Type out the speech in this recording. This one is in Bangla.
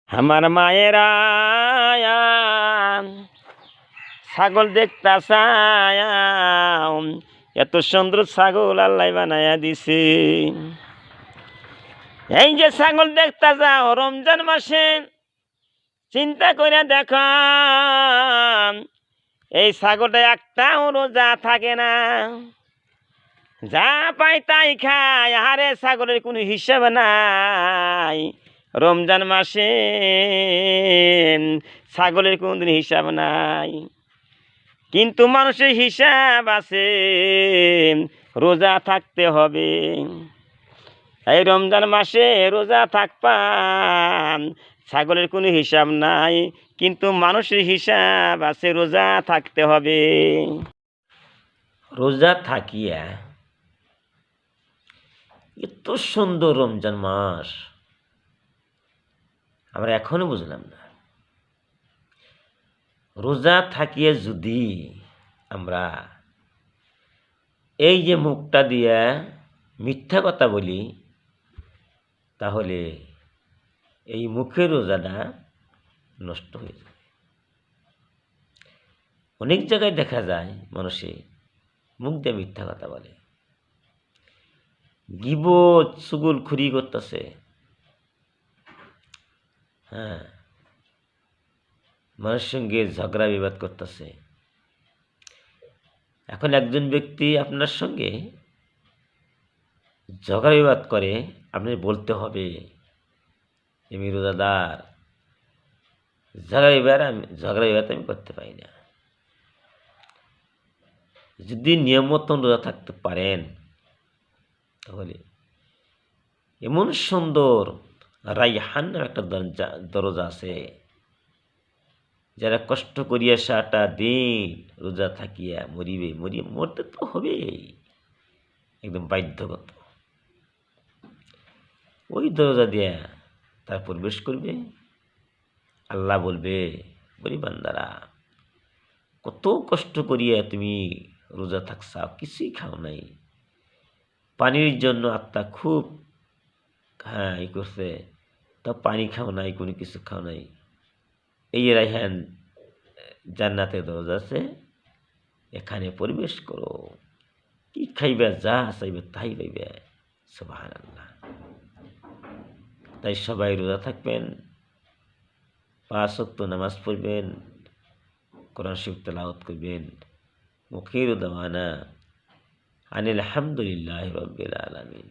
আমার মায়েরা ছাগল দেখতা চায়, এত সুন্দর ছাগল আল্লাহ বানায়া দিছে। এই যে ছাগল দেখতা যাও রমজান মাসে, চিন্তা করে দেখো এই ছাগলটা একটাও রোজা থাকে না, যা পাই তাই খায়। আরে ছাগলের কোনো হিসাব নাই। রমজান মাসে ছাগলের কোনদিন হিসাব নাই, কিন্তু মানুষের হিসাব আছে, রোজা থাকতে হবে। এই রমজান মাসে রোজা থাকবাম, ছাগলের কোনো হিসাব নাই, কিন্তু মানুষের হিসাব আছে, রোজা থাকতে হবে। রোজা থাকিয়া এত সুন্দর রমজান মাস আমরা এখনো বুঝলাম না। রোজা থাকিয়া যদি আমরা এই যে মুখটা দিয়া মিথ্যা কথা বলি, তাহলে এই মুখের রোজাটা নষ্ট হয়ে যাবে। অনেক জায়গায় দেখা যায় মানুষে মুখ দিয়ে মিথ্যা কথা বলে, গীবত চুগলখুরি করতেছে। হ্যাঁ, মানুষের সঙ্গে ঝগড়া বিবাদ করতেছে। এখন একজন ব্যক্তি আপনার সঙ্গে ঝগড়া বিবাদ করে, আপনি বলতে হবে আমি রোজাদার, ঝগড়া বিবাদ আমি করতে পারি না। যদি নিয়ম মতন রোজা থাকতে পারেন, তাহলে এমন সুন্দর রাইহান নামে একটা দরজা আছে, যারা কষ্ট করিয়া সারাটা দিন রোজা থাকিয়া মরতে তো হবেই, একদম বাধ্যগত। ওই দরজা দিয়া তার প্রবেশ করবে। আল্লাহ বলবে, বলি বান্দারা, কত কষ্ট করিয়া তুমি রোজা থাকছাও, কিছুই খাও নাই, পানির জন্য আত্মা খুব ই করছে, তা পানি খাও নাই, কোনো কিছু খাও নাই। এই রাইহান জান্নাতের দরজা আছে, এখানে প্রবেশ করো, কি খাইবে, যা চাইবে তাই পাইবে। সুবহানাল্লাহ। তাই সবাই রোজা থাকবেন, 5 ওয়াক্ত নামাজ পড়বেন, কোরআন শরীফ তেলাওয়াত করবেন। মুখির দাওয়ানা আনিল হামদুলিল্লাহি রাব্বিল আলামিন।